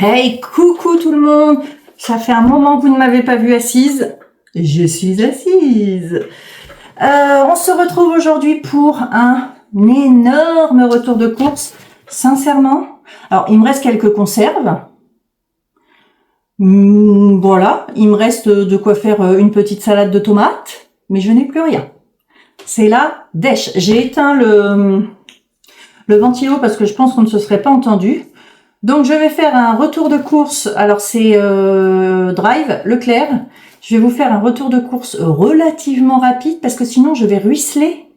Hey, coucou tout le monde! Ça fait un moment que vous ne m'avez pas vue assise. Je suis assise. On se retrouve aujourd'hui pour un énorme retour de course. Sincèrement, alors il me reste quelques conserves. Voilà, il me reste de quoi faire une petite salade de tomates, mais je n'ai plus rien. C'est la dèche. J'ai éteint le ventilo parce que je pense qu'on ne se serait pas entendu. Donc je vais faire un retour de course. Alors c'est Drive Leclerc. Je vais vous faire un retour de course relativement rapide parce que sinon je vais ruisseler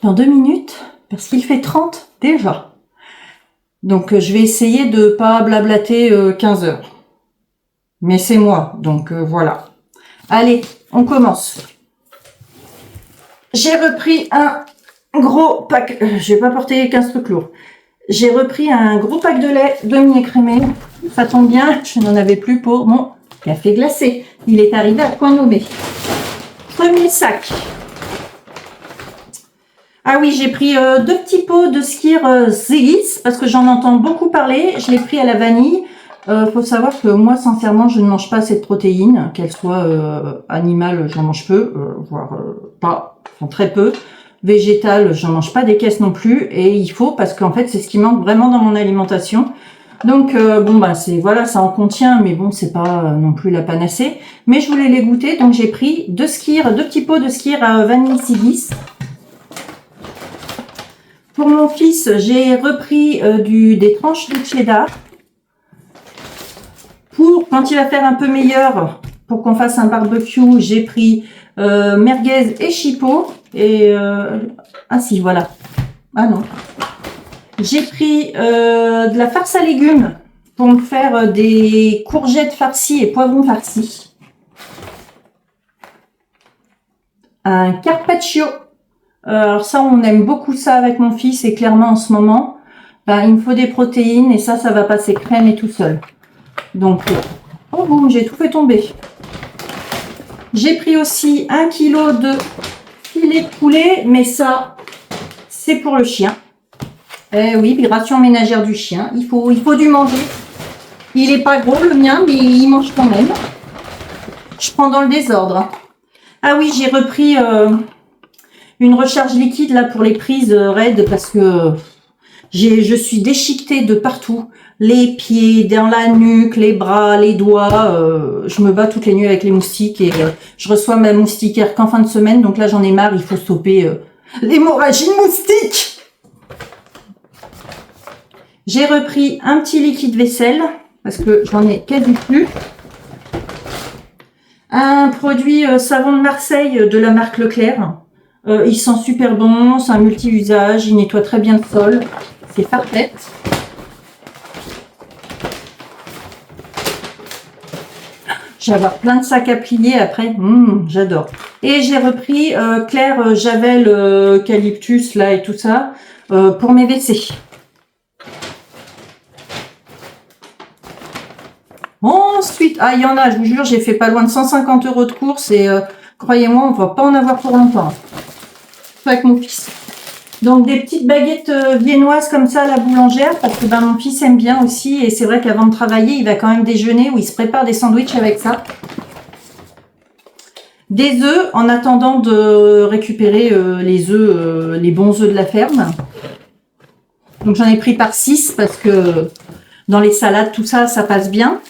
dans 2 minutes parce qu'il fait 30 déjà. Donc je vais essayer de pas blablater 15 heures. Mais c'est moi, donc voilà. Allez, on commence. J'ai repris un gros pack. Je vais pas porter 15 trucs lourds. J'ai repris un gros pack de lait demi-écrémé. Ça tombe bien, je n'en avais plus pour mon café glacé. Il est arrivé à point nommé. Premier sac. Ah oui, j'ai pris 2 petits pots de Skyr Zegis parce que j'en entends beaucoup parler. Je l'ai pris à la vanille. Faut savoir que moi, sincèrement, je ne mange pas cette protéine, qu'elle soit animale, j'en mange peu, voire pas, enfin très peu. Végétale, j'en mange pas des caisses non plus, et il faut parce qu'en fait, c'est ce qui manque vraiment dans mon alimentation. Donc bon bah c'est voilà, ça en contient, mais bon, c'est pas non plus la panacée. Mais je voulais les goûter, donc j'ai pris 2 petits pots de Skyr à vanille Sigis. Pour mon fils, j'ai repris des tranches de cheddar. Pour quand il va faire un peu meilleur, pour qu'on fasse un barbecue, j'ai pris merguez et chipot. Et ah si, voilà. Ah non. J'ai pris de la farce à légumes pour me faire des courgettes farcies et poivrons farcis. Un carpaccio. Alors ça, on aime beaucoup ça avec mon fils et clairement en ce moment, ben, il me faut des protéines et ça va passer crème et tout seul. Donc, oh boum, j'ai tout fait tomber. J'ai pris aussi 1 kg de filet de poulet, mais ça, c'est pour le chien. Eh oui, ration ménagère du chien. Il faut du manger. Il est pas gros le mien, mais il mange quand même. Je prends dans le désordre. Ah oui, j'ai repris une recharge liquide là pour les prises raides parce que je suis déchiquetée de partout. Les pieds, dans la nuque, les bras, les doigts. Je me bats toutes les nuits avec les moustiques et je reçois ma moustiquaire qu'en fin de semaine. Donc là, j'en ai marre, il faut stopper l'hémorragie moustique. J'ai repris un petit liquide vaisselle parce que j'en ai quasi plus. Un produit savon de Marseille de la marque Leclerc. Il sent super bon, c'est un multi-usage, il nettoie très bien le sol. C'est parfait. Je vais avoir plein de sacs à plier après. J'adore. Et j'ai repris Claire Javel Eucalyptus là et tout ça pour mes WC. Ensuite, ah il y en a, je vous jure, j'ai fait pas loin de 150 € de courses et croyez-moi, on va pas en avoir pour longtemps. Avec mon fils. Donc des petites baguettes viennoises comme ça à la boulangère parce que ben, mon fils aime bien aussi et c'est vrai qu'avant de travailler il va quand même déjeuner ou il se prépare des sandwichs avec ça. Des œufs en attendant de récupérer les œufs, les bons œufs de la ferme. Donc j'en ai pris par 6 parce que dans les salades tout ça, ça passe bien.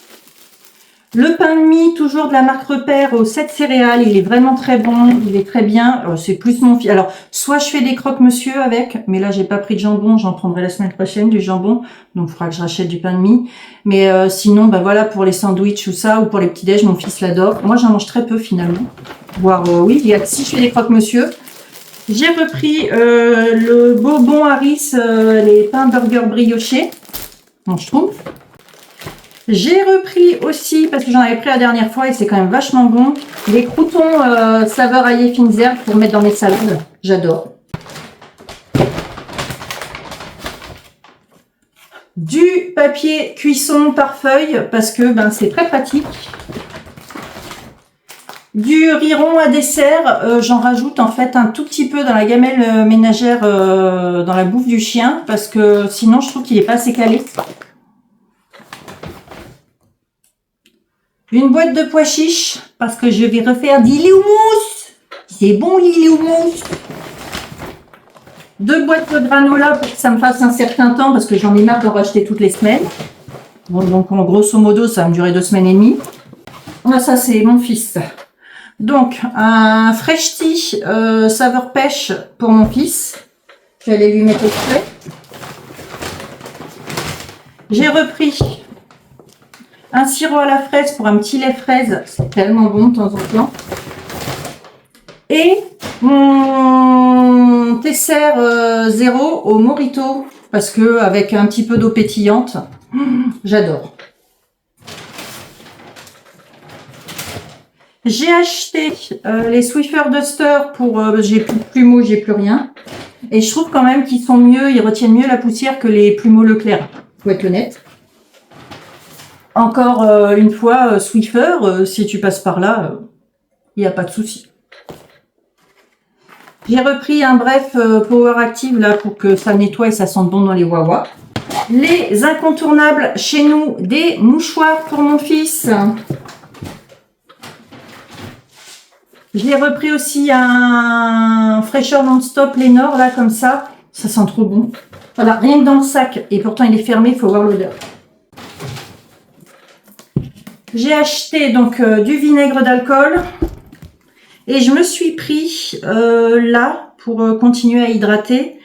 Le pain de mie, toujours de la marque Repère aux 7 céréales, il est vraiment très bon, il est très bien. C'est plus mon fils. Alors, soit je fais des croque-monsieur avec, mais là j'ai pas pris de jambon, j'en prendrai la semaine prochaine du jambon, donc il faudra que je rachète du pain de mie. Mais sinon, bah voilà, pour les sandwichs ou ça, ou pour les petits déj, mon fils l'adore. Moi j'en mange très peu finalement. Voire oui, il y a si je fais des croque-monsieur. J'ai repris le Bourbon Harris, les pains burger briochés. Donc je trouve. J'ai repris aussi, parce que j'en avais pris la dernière fois et c'est quand même vachement bon, les croûtons saveur ail fines herbes pour mettre dans mes salades. J'adore. Du papier cuisson par feuille, parce que ben, c'est très pratique. Du riz rond à dessert, j'en rajoute en fait un tout petit peu dans la gamelle ménagère, dans la bouffe du chien, parce que sinon je trouve qu'il n'est pas assez calé. Une boîte de pois chiches, parce que je vais refaire du houmous. C'est bon, le houmous. 2 boîtes de granola pour que ça me fasse un certain temps, parce que j'en ai marre de racheter toutes les semaines. Bon, donc, en grosso modo, ça va me durer 2 semaines et demie. Là, ça, c'est mon fils. Donc, un fresh tea saveur pêche pour mon fils. J'allais lui mettre au frais. J'ai repris un sirop à la fraise pour un petit lait fraise. C'est tellement bon de temps en temps. Et mon Tesser zéro au Morito. Parce que avec un petit peu d'eau pétillante, j'adore. J'ai acheté les Swiffer Duster pour... j'ai plus de plumeaux, j'ai plus rien. Et je trouve quand même qu'ils sont mieux, ils retiennent mieux la poussière que les plumeaux Leclerc. Faut être honnête. Encore une fois, Swiffer, si tu passes par là, il n'y a pas de souci. J'ai repris un bref Power Active là pour que ça nettoie et ça sente bon dans les Wawa. Les incontournables chez nous, des mouchoirs pour mon fils. J'ai repris aussi un fraîcheur non-stop Lénore, là, comme ça. Ça sent trop bon. Voilà, rien que dans le sac. Et pourtant, il est fermé, il faut voir l'odeur. J'ai acheté donc du vinaigre d'alcool. Et je me suis pris, là, pour continuer à hydrater,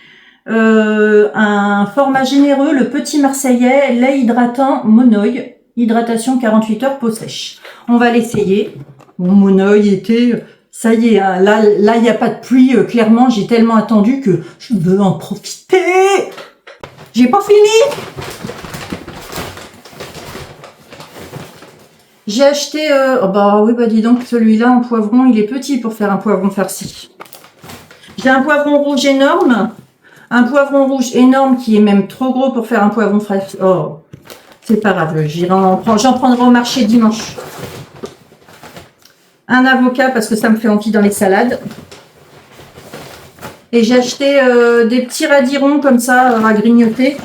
un format généreux, le Petit Marseillais, lait hydratant Monoï. Hydratation 48 heures, peau sèche. On va l'essayer. Mon Monoï était... Ça y est, hein, là, il n'y a pas de pluie. Clairement, j'ai tellement attendu que je veux en profiter. J'ai pas fini. J'ai acheté... oh bah oui, bah dis donc, celui-là en poivron, il est petit pour faire un poivron farci. J'ai un poivron rouge énorme. Un poivron rouge énorme qui est même trop gros pour faire un poivron farci. Oh, c'est pas grave, j'en prendrai au marché dimanche. Un avocat parce que ça me fait envie dans les salades. Et j'ai acheté des petits radis ronds comme ça à grignoter.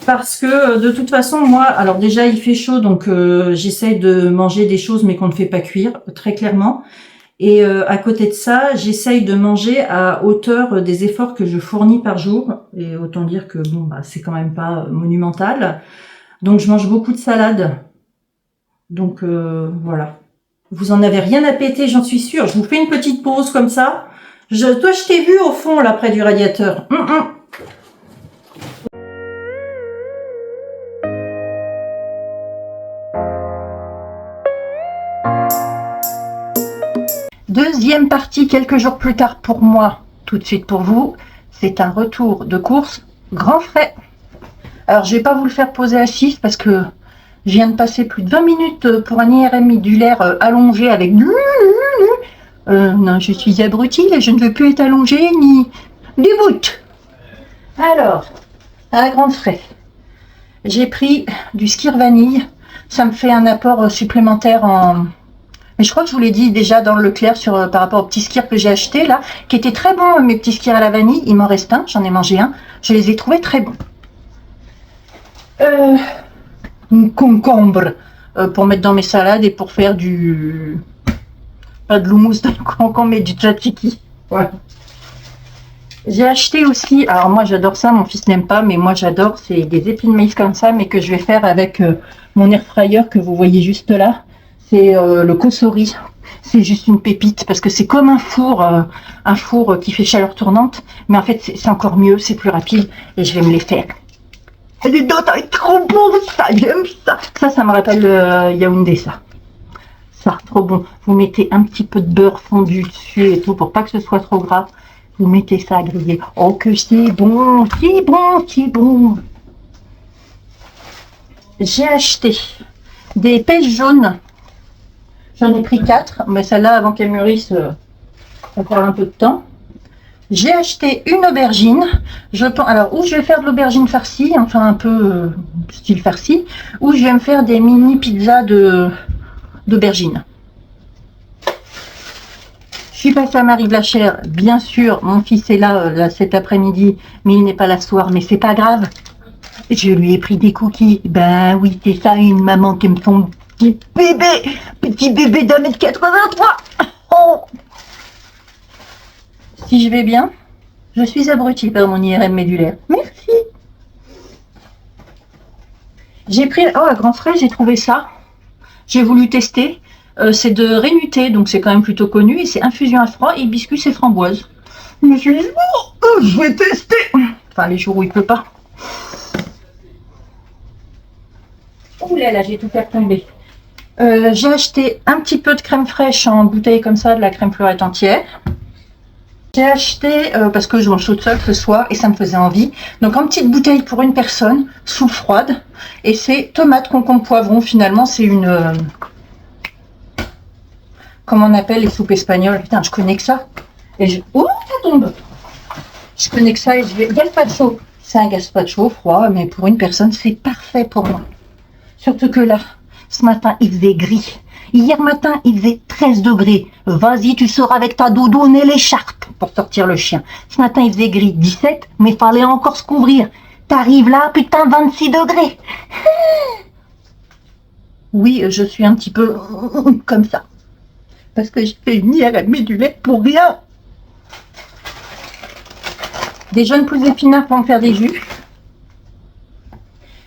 Parce que de toute façon, moi, alors déjà il fait chaud, donc j'essaye de manger des choses mais qu'on ne fait pas cuire, très clairement. Et à côté de ça, j'essaye de manger à hauteur des efforts que je fournis par jour. Et autant dire que bon, bah, c'est quand même pas monumental. Donc je mange beaucoup de salades. Donc voilà. Vous en avez rien à péter, j'en suis sûre. Je vous fais une petite pause comme ça. Toi, je t'ai vu au fond, là, près du radiateur. Deuxième partie, quelques jours plus tard pour moi, tout de suite pour vous. C'est un retour de course grand frais. Alors, je vais pas vous le faire poser à 6 parce que je viens de passer plus de 20 minutes pour un IRM modulaire allongé avec... non, je suis abrutie, là, je ne veux plus être allongée ni du bout. Alors, à grand frais, j'ai pris du Skir vanille. Ça me fait un apport supplémentaire en... Mais je crois que je vous l'ai dit déjà dans le Leclerc par rapport aux petits skirs que j'ai achetés là, qui étaient très bons, mes petits skirs à la vanille. Il m'en reste un, j'en ai mangé un. Je les ai trouvés très bons. Une concombre pour mettre dans mes salades et pour faire du... Pas de l'houmous de concombre, mais du tzatziki. Voilà. J'ai acheté aussi, alors moi j'adore ça, mon fils n'aime pas, mais moi j'adore, c'est des épis de maïs comme ça, mais que je vais faire avec mon air fryer que vous voyez juste là. C'est le kosori. C'est juste une pépite parce que c'est comme un four qui fait chaleur tournante, mais en fait c'est encore mieux, c'est plus rapide et je vais me les faire. Et les dents, c'est trop bon ça, j'aime ça. Ça me rappelle Yaoundé ça. Ça, trop bon. Vous mettez un petit peu de beurre fondu dessus et tout pour pas que ce soit trop gras. Vous mettez ça à griller. Oh que c'est bon, c'est bon, c'est bon. J'ai acheté des pêches jaunes. J'en ai pris 4, mais celle-là, avant qu'elle mûrisse, ça prend un peu de temps. J'ai acheté une aubergine. Alors, ou je vais faire de l'aubergine farcie, enfin un peu style farcie, ou je vais me faire des mini pizzas d'aubergine. Je suis passée à Marie Blachère, bien sûr, mon fils est là, cet après-midi, mais il n'est pas là ce soir, mais c'est pas grave. Je lui ai pris des cookies. Ben oui, c'est ça, une maman qui aime son petit bébé d'1m83. Oh. Si je vais bien, je suis abrutie par mon IRM médulaire. Merci. J'ai pris, oh, à Grand Frais, j'ai trouvé ça. J'ai voulu tester. C'est de Rénuté, donc c'est quand même plutôt connu. Et c'est infusion à froid, hibiscus et framboise. Je me suis dit, oh, je vais tester. Enfin, les jours où il pleut pas. Ouh là là, j'ai tout fait tomber. J'ai acheté un petit peu de crème fraîche en bouteille comme ça, de la crème fleurette entière. J'ai acheté, parce que je mange toute seule ce soir et ça me faisait envie, donc en petite bouteille pour une personne, soupe froide. Et c'est tomate, concombre, poivron. Finalement, c'est une... comment on appelle les soupes espagnoles? Putain, je connais que ça. Et je... oh, ça tombe. Je connais que ça et je vais... Gazpacho. C'est un gazpacho froid, mais pour une personne, c'est parfait pour moi. Surtout que là, ce matin, il faisait gris. Hier matin, il faisait 13 degrés. Vas-y, tu sors avec ta doudoune et l'écharpe pour sortir le chien. Ce matin, il faisait gris, 17, mais fallait encore se couvrir. T'arrives là, putain, 26 degrés. Oui, je suis un petit peu comme ça. Parce que j'ai fait une IRM médulaire pour rien. Des jeunes pousses d'épinards pour en faire des jus.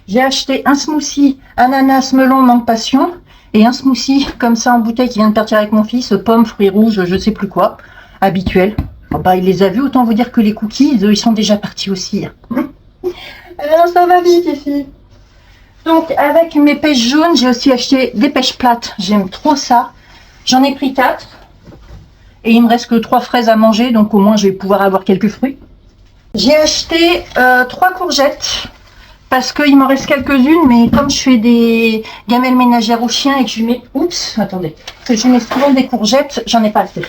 J'ai acheté un smoothie ananas, melon, mangue passion. Et un smoothie comme ça en bouteille qui vient de partir avec mon fils, pommes, fruits rouges, je sais plus quoi, habituel. Oh bah, il les a vus, autant vous dire que les cookies, ils sont déjà partis aussi. Alors ça va vite ici. Donc avec mes pêches jaunes, j'ai aussi acheté des pêches plates. J'aime trop ça. J'en ai pris 4. Et il me reste que 3 fraises à manger, donc au moins je vais pouvoir avoir quelques fruits. J'ai acheté 3 courgettes. Parce qu'il m'en reste quelques-unes, mais comme je fais des gamelles ménagères aux chiens et que je mets... oups, attendez. Que je mets souvent des courgettes, j'en ai pas assez.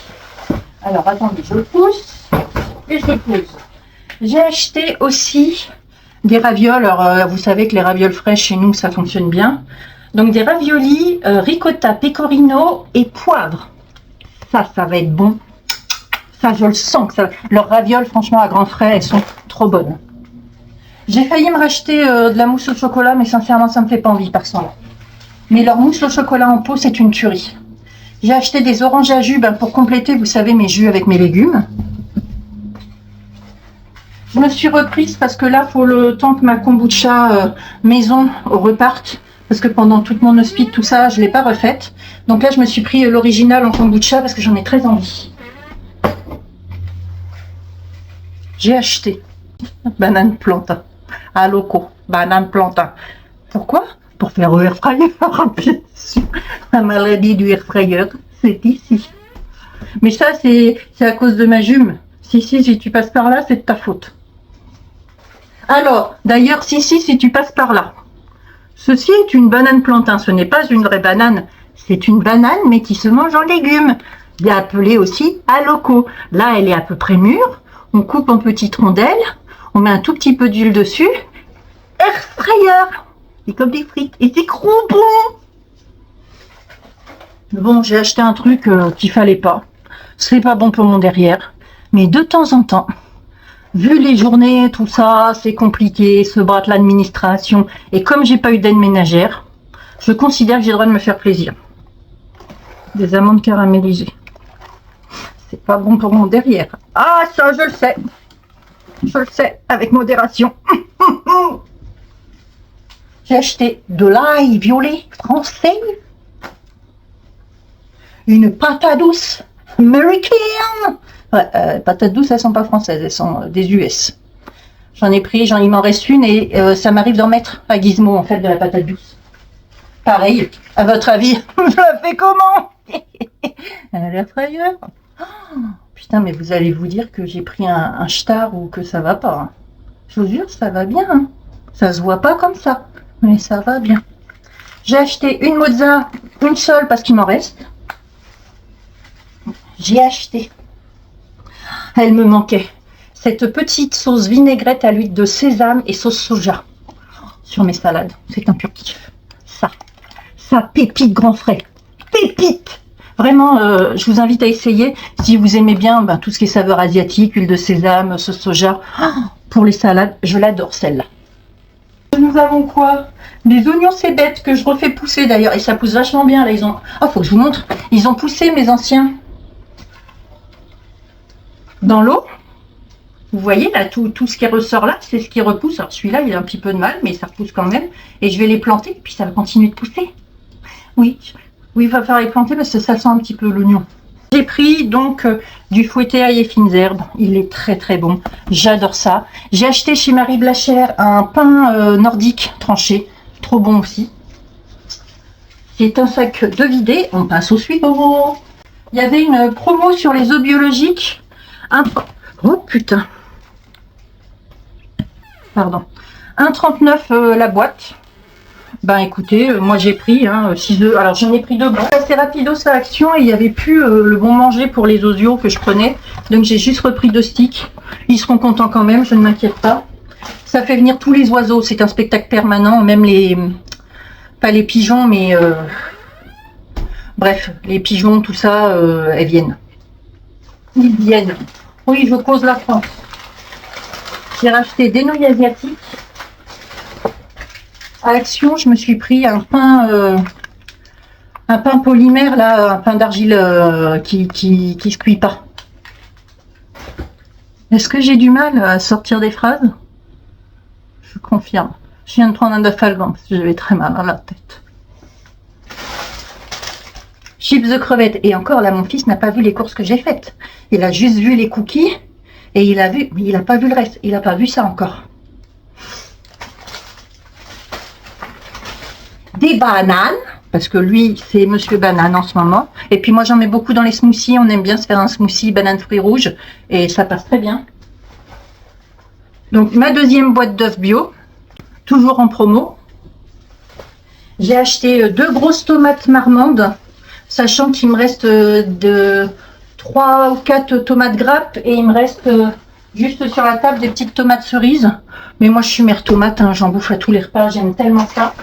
Alors, attendez, je pousse et je pousse. J'ai acheté aussi des ravioles. Alors, vous savez que les ravioles fraîches, chez nous, ça fonctionne bien. Donc, des raviolis, ricotta, pecorino et poivre. Ça va être bon. Ça, je le sens. Que ça... Leurs ravioles, franchement, à Grand Frais, elles sont trop bonnes. J'ai failli me racheter de la mousse au chocolat, mais sincèrement, ça me fait pas envie par ça. Mais leur mousse au chocolat en pot, c'est une tuerie. J'ai acheté des oranges à jus pour compléter, vous savez, mes jus avec mes légumes. Je me suis reprise parce que là, il faut le temps que ma kombucha maison reparte. Parce que pendant toute mon hospice, tout ça, je ne l'ai pas refaite. Donc là, je me suis pris l'original en kombucha parce que j'en ai très envie. J'ai acheté banane plantain. À loco, banane plantain. Pourquoi? Pour faire au air fryer, bien sûr. La maladie du air fryer, c'est ici. Mais ça, c'est à cause de ma jume. Si tu passes par là, c'est de ta faute. Alors, d'ailleurs, si tu passes par là. Ceci est une banane plantain. Ce n'est pas une vraie banane. C'est une banane, mais qui se mange en légumes. Bien appelée aussi à loco. Là, elle est à peu près mûre. On coupe en petites rondelles. On met un tout petit peu d'huile dessus. Air fryer. C'est comme des frites. Et c'est trop bon. Bon, j'ai acheté un truc qu'il fallait pas. Ce n'est pas bon pour mon derrière. Mais de temps en temps, vu les journées, tout ça, c'est compliqué, se battre l'administration. Et comme j'ai pas eu d'aide ménagère, je considère que j'ai le droit de me faire plaisir. Des amandes caramélisées. C'est pas bon pour mon derrière. Ah, ça, je le sais. Je le sais, avec modération. J'ai acheté de l'ail violet français. Une patate douce américaine. Ouais, patates douces, elles sont pas françaises, elles sont des US. J'en ai pris, il m'en reste une et ça m'arrive d'en mettre à Gizmo, en fait, de la patate douce. Pareil, à votre avis, je la fais comment? L'air fryer. Oh, putain, mais vous allez vous dire que j'ai pris un star ou que ça va pas. Hein. Je vous jure, ça va bien. Hein. Ça se voit pas comme ça, mais ça va bien. J'ai acheté une mozza, une seule parce qu'il m'en reste. J'ai acheté. Elle me manquait. Cette petite sauce vinaigrette à l'huile de sésame et sauce soja sur mes salades. C'est un pur kiff. Ça pépite Grand Frais. Pépite. Vraiment, je vous invite à essayer. Si vous aimez bien tout ce qui est saveur asiatique, huile de sésame, sauce soja. Oh, pour les salades, je l'adore celle-là. Nous avons quoi? Des oignons cébettes que je refais pousser d'ailleurs. Et ça pousse vachement bien là. Ils ont... Ah, faut que je vous montre. Ils ont poussé mes anciens dans l'eau. Vous voyez là, tout ce qui ressort là, c'est ce qui repousse. Alors celui-là, il a un petit peu de mal, mais ça repousse quand même. Et je vais les planter, et puis ça va continuer de pousser. Oui, oui, il va falloir les planter parce que ça sent un petit peu l'oignon. J'ai pris donc du fouetté ail et fines herbes. Il est très très bon. J'adore ça. J'ai acheté chez Marie Blachère un pain nordique tranché. Trop bon aussi. C'est un sac de vidé. On passe au suivant. Il y avait une promo sur les œufs biologiques. Oh putain. Pardon. 1,39 la boîte. Ben écoutez, moi j'ai pris 6 œufs. Alors j'en ai pris 2 blancs. C'est rapido sa action et il n'y avait plus le bon manger pour les osios que je prenais. Donc j'ai juste repris 2 sticks. Ils seront contents quand même, je ne m'inquiète pas. Ça fait venir tous les oiseaux. C'est un spectacle permanent. Même les... Pas les pigeons, mais... Bref, les pigeons, tout ça, elles viennent. Ils viennent. Oui, je cause la France. J'ai racheté des nouilles asiatiques. À Action, je me suis pris un pain polymère, là, un pain d'argile qui se cuit pas. Est-ce que j'ai du mal à sortir des phrases? Je confirme. Je viens de prendre un dafalgan parce que j'avais très mal à la tête. Chips de crevettes. Et encore, là, mon fils n'a pas vu les courses que j'ai faites. Il a juste vu les cookies et il a vu, mais il n'a pas vu le reste. Il n'a pas vu ça encore. Des bananes, parce que lui, c'est Monsieur Banane en ce moment. Et puis moi, j'en mets beaucoup dans les smoothies. On aime bien se faire un smoothie banane fruits rouges. Et ça passe très bien. Donc, ma deuxième boîte d'œufs bio. Toujours en promo. J'ai acheté 2 grosses tomates marmandes. Sachant qu'il me reste 3 ou 4 tomates grappes. Et il me reste juste sur la table des petites tomates cerises. Mais moi, je suis mère tomate. Hein, j'en bouffe à tous les repas. J'aime tellement ça.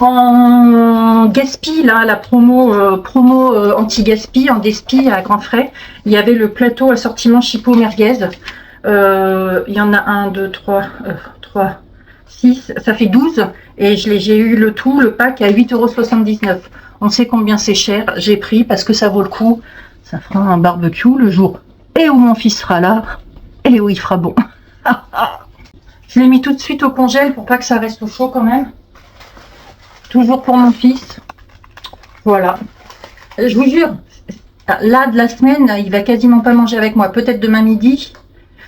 En gaspi, là, la promo anti-gaspi, en despi à grands frais, il y avait le plateau assortiment chipot merguez. Il y en a 1, 2, 3, 6, ça fait 12. Et j'ai eu le tout, le pack à 8,79 €. On sait combien c'est cher. J'ai pris parce que ça vaut le coup. Ça fera un barbecue le jour et où mon fils sera là et où il fera bon. Je l'ai mis tout de suite au congèle pour pas que ça reste au chaud quand même. Toujours pour mon fils. Voilà. Je vous jure, là de la semaine, il va quasiment pas manger avec moi. Peut-être demain midi.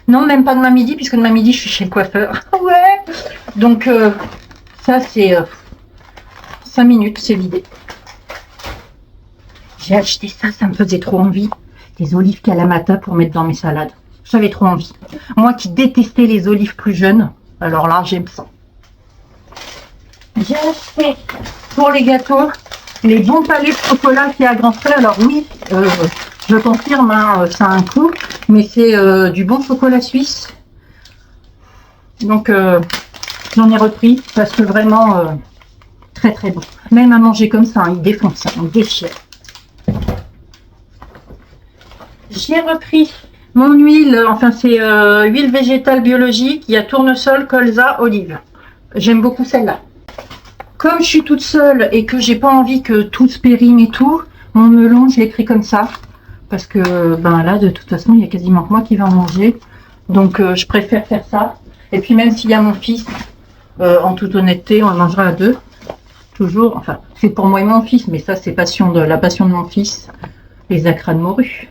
Non, même pas demain midi, puisque demain midi, je suis chez le coiffeur. Ouais. Donc, ça, c'est 5 minutes, c'est vidé. J'ai acheté ça, ça me faisait trop envie. Des olives Kalamata pour mettre dans mes salades. J'avais trop envie. Moi qui détestais les olives plus jeunes, alors là, j'aime ça. J'ai acheté pour les gâteaux les bons palais de chocolat qui est à grands frais. Alors oui, je confirme, hein, ça a un coût, mais c'est du bon chocolat suisse. Donc j'en ai repris parce que vraiment très très bon. Même à manger comme ça, hein, il défonce, ça, il déchire. J'ai repris mon huile, enfin c'est huile végétale biologique. Il y a tournesol, colza, olive. J'aime beaucoup celle-là. Comme je suis toute seule et que j'ai pas envie que tout se périme et tout, mon melon, je l'ai pris comme ça. Parce que ben là, de toute façon, il y a quasiment que moi qui vais en manger. Donc, je préfère faire ça. Et puis, même s'il y a mon fils, en toute honnêteté, on le mangera à 2. Toujours, enfin, c'est pour moi et mon fils, mais ça, c'est la passion de mon fils. Les acras de morue.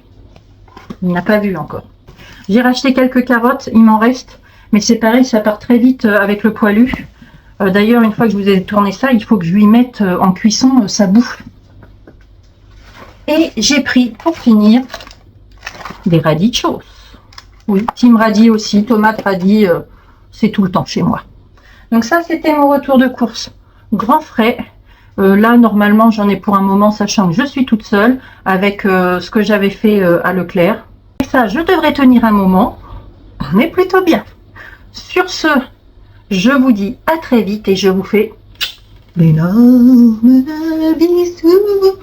Il n'a pas vu encore. J'ai racheté quelques carottes, il m'en reste. Mais c'est pareil, ça part très vite avec le poilu. D'ailleurs, une fois que je vous ai tourné ça, il faut que je lui mette en cuisson sa bouffe. Et j'ai pris, pour finir, des radicchos. Oui, team radis aussi, tomate radis, c'est tout le temps chez moi. Donc ça, c'était mon retour de course. Grand frais. Là, normalement, j'en ai pour un moment, sachant que je suis toute seule, avec ce que j'avais fait à Leclerc. Et ça, je devrais tenir un moment. On est plutôt bien. Sur ce, je vous dis à très vite et je vous fais d'énormes bisous.